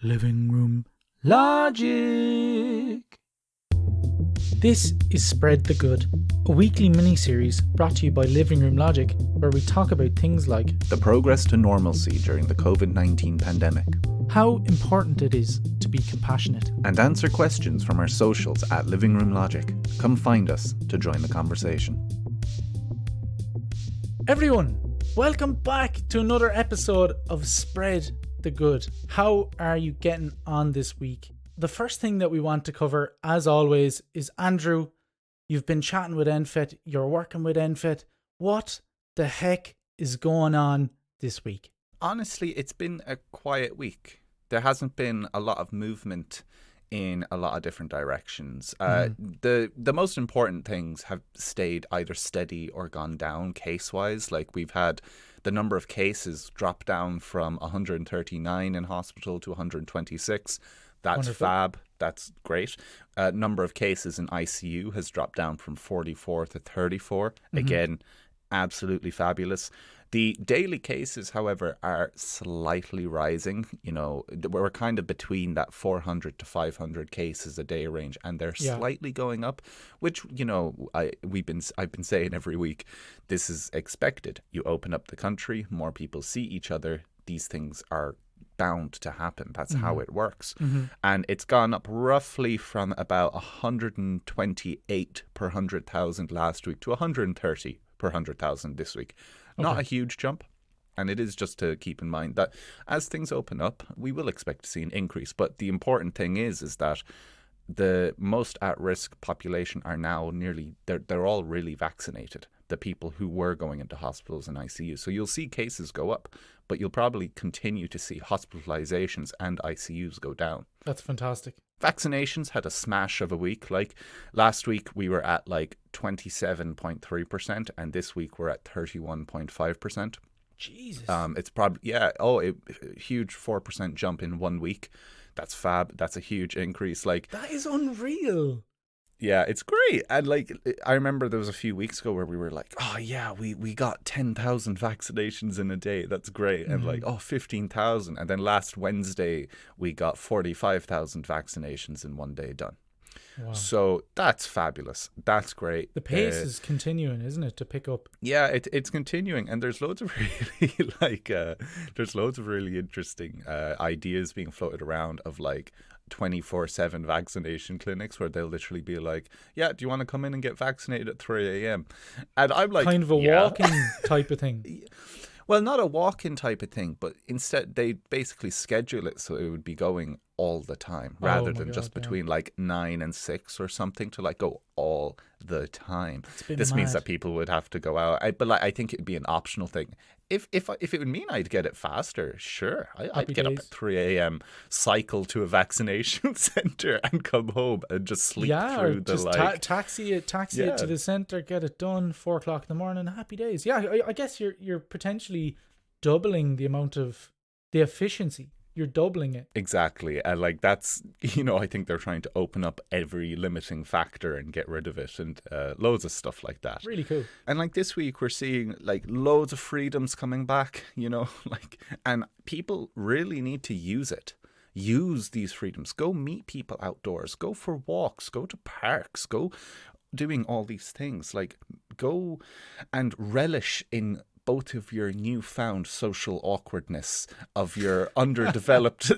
Living Room Logic. This is Spread the Good, a weekly mini-series brought to you by Living Room Logic, where we talk about things like the progress to normalcy during the COVID-19 pandemic, how important it is to be compassionate, and answer questions from our socials at Living Room Logic. Come find us to join the conversation. Everyone, welcome back to another episode of Spread the Good. How are you getting on this week? The first thing that we want to cover, as always, is Andrew. You've been chatting with NPHET, you're working with NPHET. What the heck is going on this week? Honestly, it's been a quiet week. There hasn't been a lot of movement in a lot of different directions. The most important things have stayed either steady or gone down case-wise. Like, we've had the number of cases drop down from 139 in hospital to 126. That's Wonderful. fab. That's great. Number of cases in ICU has dropped down from 44 to 34. Again, absolutely fabulous. The daily cases, however, are slightly rising. You know, we're kind of between that 400 to 500 cases a day range, and they're slightly going up, which, you know, I've been saying every week, this is expected. You open up the country, more people see each other. These things are bound to happen. That's how it works. And it's gone up roughly from about 128 per 100,000 last week to 130 per 100,000 this week. Not a huge jump. And it is just to keep in mind that as things open up, we will expect to see an increase. But the important thing is that the most at-risk population are now they're all really vaccinated. The people who were going into hospitals and ICU. So you'll see cases go up, but you'll probably continue to see hospitalizations and ICUs go down. That's fantastic. Vaccinations had a smash of a week. Like, last week we were at like 27.3%, and this week we're at 31.5%. Jesus. It's probably a huge 4% jump in 1 week. That's fab. That's a huge increase. Like, That is unreal. yeah, it's great. And like, I remember there was a few weeks ago where we were like, oh yeah, we got 10,000 vaccinations in a day. That's great. And like, 15,000. And then last Wednesday, we got 45,000 vaccinations in 1 day done. Wow. So that's fabulous. That's great. The pace is continuing, isn't it, to pick up? Yeah, it's continuing, and there's loads of really interesting ideas being floated around of like 24/7 vaccination clinics where they'll literally be like, yeah, do you want to come in and get vaccinated at 3 a.m? And I'm like, Kind of a walk-in type of thing. Well, not a walk-in type of thing, but instead they basically schedule it so it would be going all the time rather than just between like 9 and 6 or something, to like go all the time. This means that people would have to go out. But like, I think it'd be an optional thing. If it would mean I'd get it faster, sure. I'd get up at 3 a.m., cycle to a vaccination center and come home and just sleep through the just taxi it to the center, get it done, 4 o'clock in the morning, happy days. Yeah, I guess you're potentially doubling the amount of the efficiency. You're doubling it. Exactly. And like, that's, you know, I think they're trying to open up every limiting factor and get rid of it, and loads of stuff like that. Really cool. And like, this week we're seeing like loads of freedoms coming back, you know, like, and people really need to use it. Use these freedoms. Go meet people outdoors. Go for walks. Go to parks. Go doing all these things. Like, go and relish in both of your newfound social awkwardness, of your underdeveloped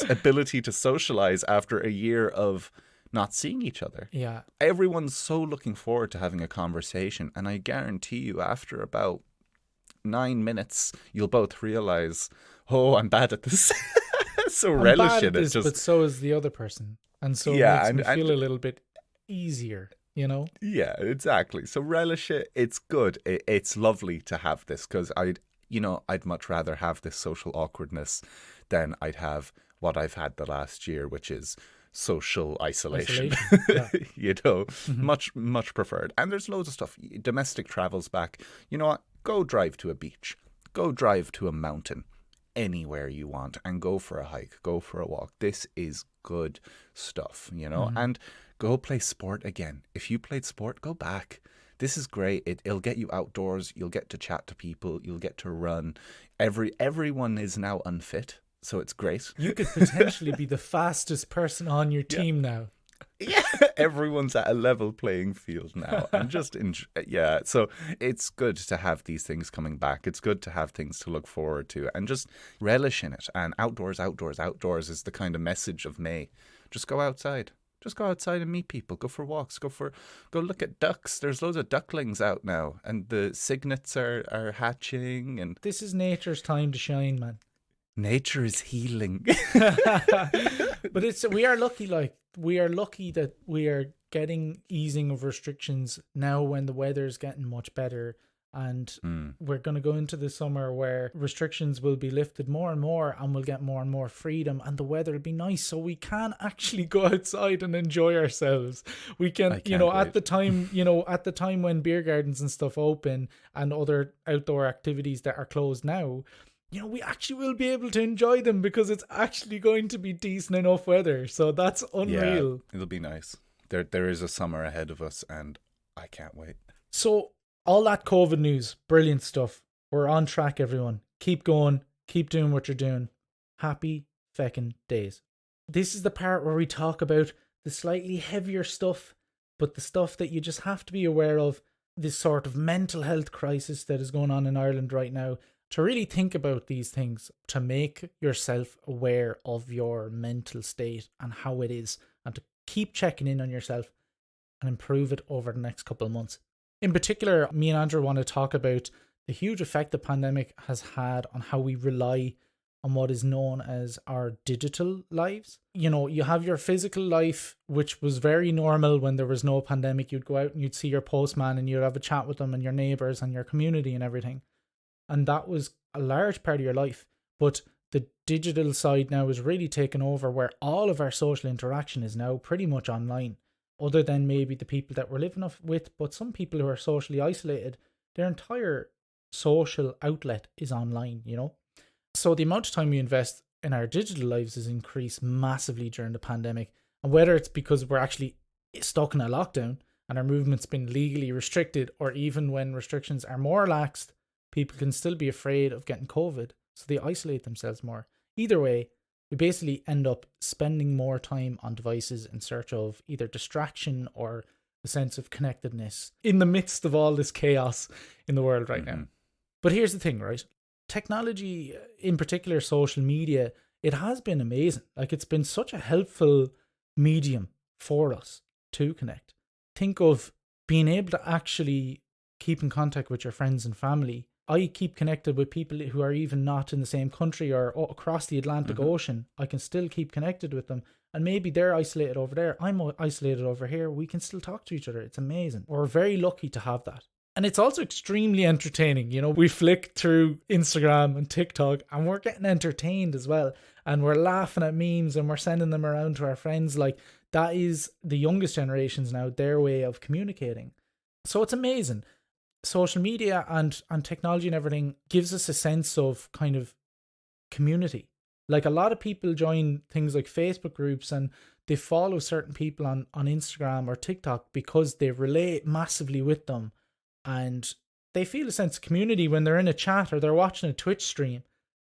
ability to socialize after a year of not seeing each other. Yeah. Everyone's so looking forward to having a conversation, and I guarantee you after about 9 minutes, you'll both realize, oh, I'm bad at this. So relish it. But so is the other person. And so it makes me feel a little bit easier. You know? Yeah, exactly. So relish it. It's good. It's lovely to have this, because I'd much rather have this social awkwardness than I'd have what I've had the last year, which is social isolation. Yeah. You know, much preferred. And there's loads of stuff. Domestic travel's back. You know what? Go drive to a beach. Go drive to a mountain. Anywhere you want, and go for a hike. Go for a walk. This is good stuff, you know? And go play sport again. If you played sport, go back. This is great. It'll get you outdoors. You'll get to chat to people. You'll get to run. Everyone is now unfit. so it's great. You could potentially be the fastest person on your team now. Yeah, everyone's at a level playing field now, and just yeah. So it's good to have these things coming back. It's good to have things to look forward to, and just relish in it. And outdoors, outdoors, outdoors is the kind of message of May. Just go outside. Just go outside and meet people. Go for walks. Go look at ducks. There's loads of ducklings out now, and the cygnets are hatching. And This is nature's time to shine, man. nature is healing. But we are lucky. Like, we are lucky that we are getting easing of restrictions now when the weather is getting much better, and we're going to go into the summer where restrictions will be lifted more and more, and we'll get more and more freedom, and the weather will be nice, so we can actually go outside and enjoy ourselves. We can, at the time when beer gardens and stuff open and other outdoor activities that are closed now, we actually will be able to enjoy them because it's actually going to be decent enough weather. So that's unreal. Yeah, it'll be nice. There is a summer ahead of us, and I can't wait. So all that COVID news, brilliant stuff. We're on track, everyone. Keep going. Keep doing what you're doing. Happy feckin' days. This is the part where we talk about the slightly heavier stuff, but the stuff that you just have to be aware of, this sort of mental health crisis that is going on in Ireland right now. To really think about these things, to make yourself aware of your mental state and how it is, and to keep checking in on yourself and improve it over the next couple of months. In particular, me and Andrew want to talk about the huge effect the pandemic has had on how we rely on what is known as our digital lives. You have your physical life, which was very normal when there was no pandemic. You'd go out and you'd see your postman and you'd have a chat with them and your neighbours and your community and everything. And that was a large part of your life. But the digital side now is really taken over, where all of our social interaction is now pretty much online, other than maybe the people that we're living with. But some people who are socially isolated, their entire social outlet is online, So the amount of time we invest in our digital lives has increased massively during the pandemic. And whether it's because we're actually stuck in a lockdown and our movement's been legally restricted, or even when restrictions are more relaxed, people can still be afraid of getting COVID, so they isolate themselves more. Either way, we basically end up spending more time on devices in search of either distraction or a sense of connectedness in the midst of all this chaos in the world right now. But here's the thing, right? Technology, in particular social media, it has been amazing. Like, it's been such a helpful medium for us to connect. Think of being able to actually keep in contact with your friends and family. I keep connected with people who are even not in the same country or across the Atlantic Ocean. I can still keep connected with them. And maybe they're isolated over there. I'm isolated over here. We can still talk to each other. It's amazing. We're very lucky to have that. And it's also extremely entertaining. We flick through Instagram and TikTok and we're getting entertained as well. And we're laughing at memes and we're sending them around to our friends. Like, that is the youngest generations now, their way of communicating. So it's amazing. Social media and technology and everything gives us a sense of kind of community. Like, a lot of people join things like Facebook groups and they follow certain people on Instagram or TikTok because they relate massively with them, and they feel a sense of community when they're in a chat or they're watching a Twitch stream.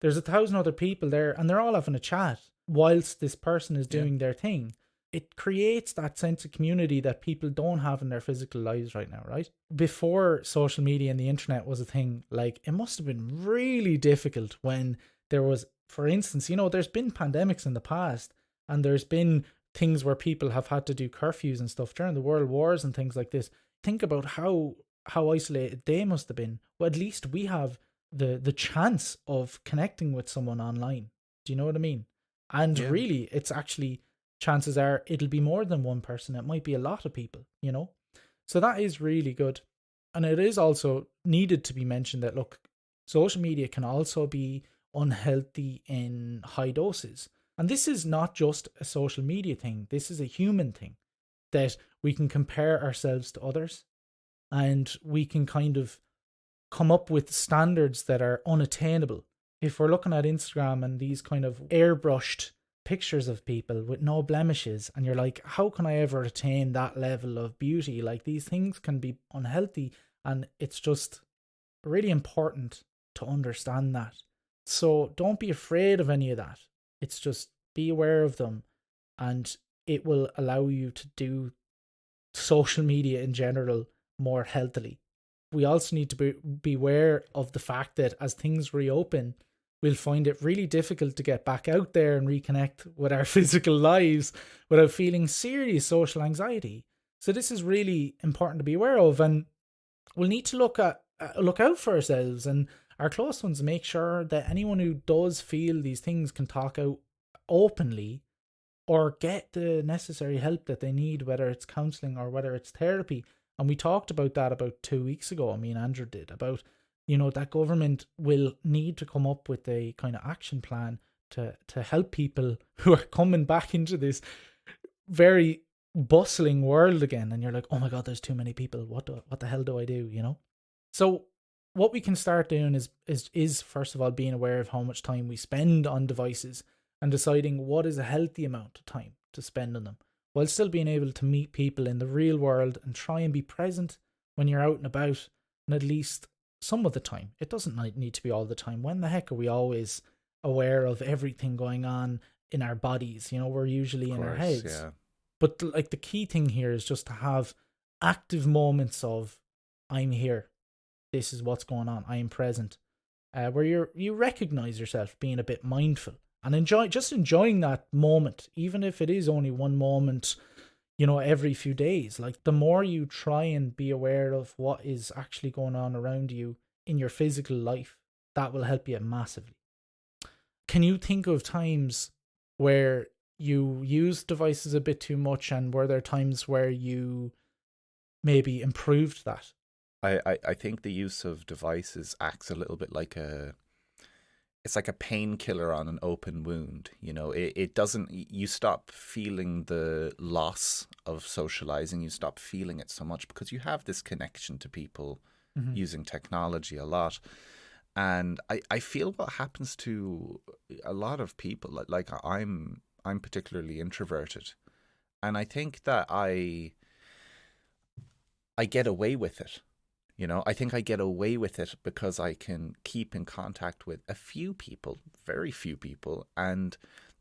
There's 1,000 other people there and they're all having a chat whilst this person is doing their thing. It creates that sense of community that people don't have in their physical lives right now, right? Before social media and the internet was a thing, like, it must have been really difficult when there was, for instance, there's been pandemics in the past and there's been things where people have had to do curfews and stuff during the world wars and things like this. Think about how isolated they must have been. Well, at least we have the chance of connecting with someone online. Do you know what I mean? And really, it's actually, chances are it'll be more than one person. It might be a lot of people, So that is really good. And it is also needed to be mentioned that, look, social media can also be unhealthy in high doses. And this is not just a social media thing. This is a human thing, that we can compare ourselves to others and we can kind of come up with standards that are unattainable. If we're looking at Instagram and these kind of airbrushed pictures of people with no blemishes, and you're like, how can I ever attain that level of beauty? Like, these things can be unhealthy, and it's just really important to understand that. So don't be afraid of any of that. It's just be aware of them, and it will allow you to do social media in general more healthily. We also need to be aware of the fact that as things reopen, we'll find it really difficult to get back out there and reconnect with our physical lives without feeling serious social anxiety. So this is really important to be aware of, and we'll need to look out for ourselves and our close ones, make sure that anyone who does feel these things can talk out openly or get the necessary help that they need, whether it's counselling or whether it's therapy. And we talked about that about 2 weeks ago. Me and Andrew did, about, that government will need to come up with a kind of action plan to help people who are coming back into this very bustling world again. And you're like, oh my God, there's too many people. What the hell do I do? So what we can start doing is first of all being aware of how much time we spend on devices and deciding what is a healthy amount of time to spend on them, while still being able to meet people in the real world and try and be present when you're out and about, and at least some of the time. It doesn't need to be all the time. When the heck are we always aware of everything going on in our bodies? We're usually in our heads. Yeah. But like the key thing here is just to have active moments of, I'm here. This is what's going on. I am present. Where you recognize yourself being a bit mindful and enjoying that moment, even if it is only one moment, every few days. Like, the more you try and be aware of what is actually going on around you in your physical life, that will help you massively. Can you think of times where you use devices a bit too much, and were there times where you maybe improved that? I think the use of devices acts a little bit like it's like a painkiller on an open wound. It doesn't, you stop feeling the loss of socializing. You stop feeling it so much because you have this connection to people using technology a lot. And I feel what happens to a lot of people, like I'm particularly introverted, and I think that I get away with it. I think I get away with it because I can keep in contact with a few people, very few people. And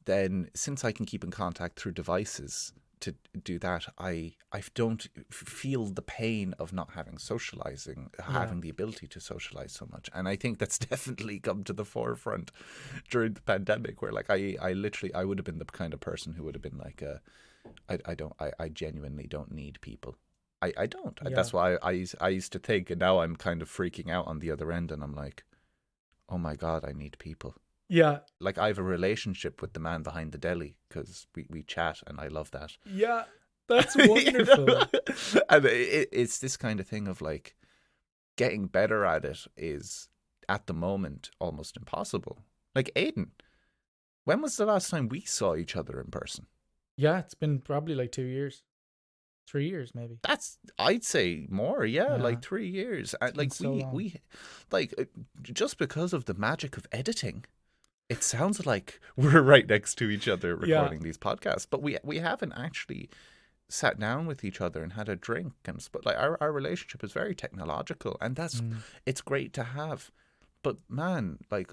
then since I can keep in contact through devices to do that, I don't feel the pain of not having having the ability to socialize so much. And I think that's definitely come to the forefront during the pandemic, where like I literally, I would have been the kind of person who would have been like, I genuinely don't need people. I don't. Yeah. That's why I used to think, and now I'm kind of freaking out on the other end, and I'm like, oh my God, I need people. Yeah. Like, I have a relationship with the man behind the deli because we chat, and I love that. Yeah, that's wonderful. And it's this kind of thing of like, getting better at it is at the moment almost impossible. Like, Aidan, when was the last time we saw each other in person? Yeah, it's been probably like 2 years. 3 years, maybe. That's, I'd say more, yeah. Like 3 years. Like we like, just because of the magic of editing, it sounds like we're right next to each other recording these podcasts, but we haven't actually sat down with each other and had a drink. And but like our relationship is very technological, and that's it's great to have. But man, like,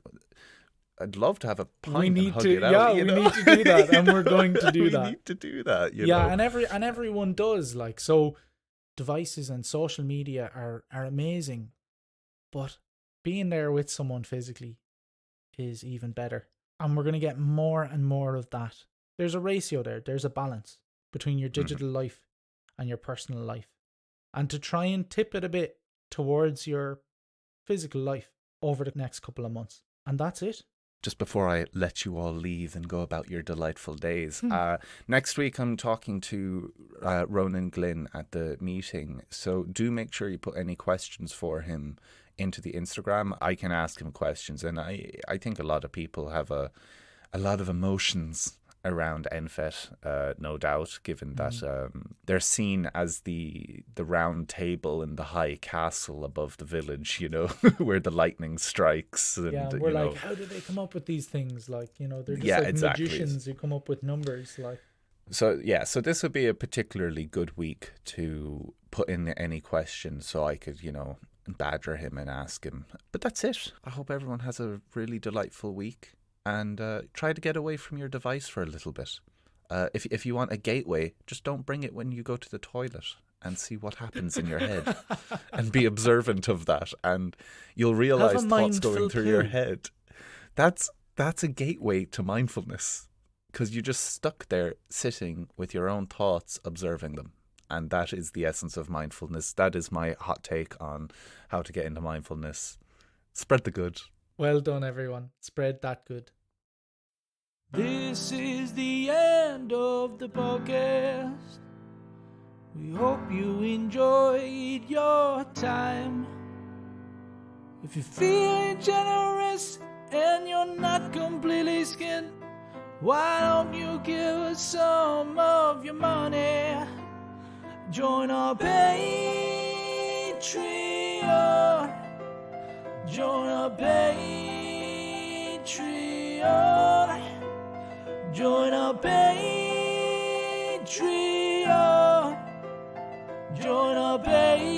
I'd love to have a pint and hug it out. We need to do that, and we're going to do that. We need to do that. You know? And everyone does. Like, so devices and social media are amazing, but being there with someone physically is even better. And we're going to get more and more of that. There's a ratio there. There's a balance between your digital life and your personal life, and to try and tip it a bit towards your physical life over the next couple of months. And that's it. Just before I let you all leave and go about your delightful days, next week I'm talking to Ronan Glynn at the meeting. So do make sure you put any questions for him into the Instagram. I can ask him questions, and I think a lot of people have a lot of emotions around NPHET, no doubt, given that they're seen as the round table in the high castle above the village, where the lightning strikes. And, we're like, how do they come up with these things? Like, they're just magicians who come up with numbers. Like, so this would be a particularly good week to put in any questions, so I could, and badger him and ask him. But that's it. I hope everyone has a really delightful week, and try to get away from your device for a little bit. If you want a gateway, just don't bring it when you go to the toilet, and see what happens in your head, and be observant of that, and you'll realize thoughts going through your head. That's a gateway to mindfulness, because you're just stuck there sitting with your own thoughts, observing them. And that is the essence of mindfulness. That is my hot take on how to get into mindfulness. Spread the good. Well done, everyone. Spread that good. This is the end of the podcast. We hope you enjoyed your time. If you're feeling generous and you're not completely skinned, why don't you give us some of your money? Join our Patreon. Join our Patreon. Join our Patreon. Join our Patreon.